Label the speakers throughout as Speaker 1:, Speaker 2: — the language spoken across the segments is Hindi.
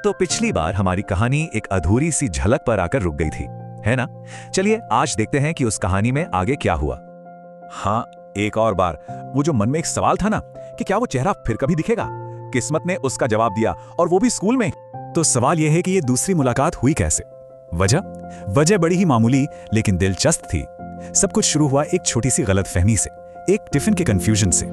Speaker 1: तो पिछली बार हमारी कहानी एक अधूरी सी झलक पर आकर रुक गई थी, है ना? चलिए आज देखते हैं कि उस कहानी में आगे क्या हुआ।
Speaker 2: हाँ, एक और बार वो जो मन में एक सवाल था ना कि क्या वो चेहरा फिर कभी दिखेगा, किस्मत ने उसका जवाब दिया, और वो भी स्कूल में। तो सवाल यह है कि ये दूसरी मुलाकात हुई कैसे। वजह बड़ी ही मामूली लेकिन दिलचस्प थी। सब कुछ शुरू हुआ एक छोटी सी गलतफहमी से, एक टिफिन के कंफ्यूजन से।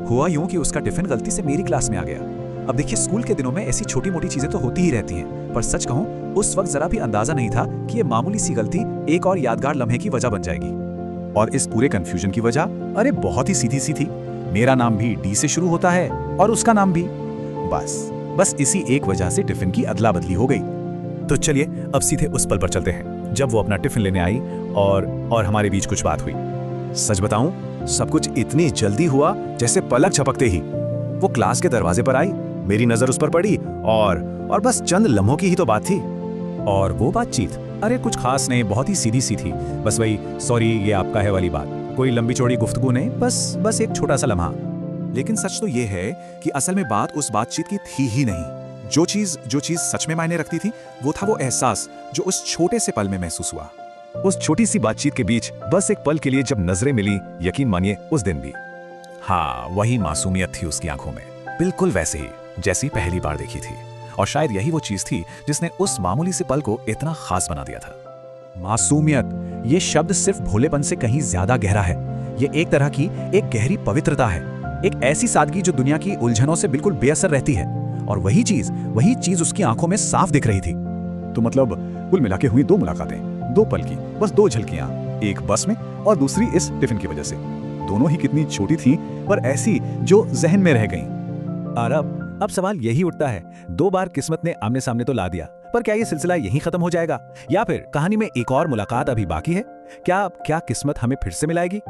Speaker 2: हुआ यूं कि उसका टिफिन गलती से मेरी क्लास में आ गया। अब देखिए, स्कूल के दिनों में ऐसी छोटी मोटी चीजें तो होती ही रहती हैं, पर सच कहूं उस वक्त जरा भी अंदाजा नहीं था कि ये मामूली सी गलती एक और यादगार लम्हे की वजह बन जाएगी। और इस पूरे कंफ्यूजन की वजह अरे बहुत ही सीधी सी थी। मेरा नाम भी डी से शुरू होता है और उसका नाम भी। बस इसी एक वजह से टिफिन की अदला बदली हो गई। तो चलिए अब सीधे उस पल पर चलते हैं जब वो अपना टिफिन लेने आई और हमारे बीच कुछ बात हुई। सच बताऊं, सब कुछ इतनी जल्दी हुआ जैसे पलक झपकते ही वो क्लास के दरवाजे पर आई, मेरी नजर उस पर पड़ी और बस चंद लम्हों की ही तो बात थी। और वो बातचीत अरे कुछ खास नहीं, बहुत ही सीधी सी थी। बस वही सॉरी ये आपका है वाली बात, कोई लंबी चौड़ी गुफ्तगू नहीं, बस एक छोटा सा लम्हा। लेकिन सच तो ये है कि असल में बात उस बातचीत की थी ही नहीं। जो चीज सच में मायने रखती थी वो था वो एहसास जो उस छोटे से पल में महसूस हुआ। उस छोटी सी बातचीत के बीच बस एक पल के लिए जब नजरें मिली, यकीन मानिए उस दिन भी। हाँ, वही मासूमियत थी उसकी आंखों में, बिल्कुल वैसे ही जैसी पहली बार देखी थी। और शायद यही वो चीज थी जिसने उस मामूली से पल को इतना खास बना दिया था। मासूमियत, ये शब्द सिर्फ भोलेपन से कहीं ज्यादा गहरा है। ये एक तरह की एक गहरी पवित्रता है, एक ऐसी सादगी जो दुनिया की उलझनों से बिल्कुल बेअसर रहती है। और वही चीज उसकी आंखों में साफ दिख रही थी। तो मतलब कुल मिला के हुई दो मुलाकातें, दो पल की बस दो झलकियां, एक बस में और दूसरी इस टिफिन की वजह से। दोनों ही कितनी छोटी थीं, पर ऐसी जो जहन में रह गईं। और अब सवाल यही उठता है, दो बार किस्मत ने आमने सामने तो ला दिया, पर क्या ये सिलसिला यहीं खत्म हो जाएगा या फिर कहानी में एक और मुलाकात अभी बाकी है? क्या किस्मत हमें फिर से मिलाएगी?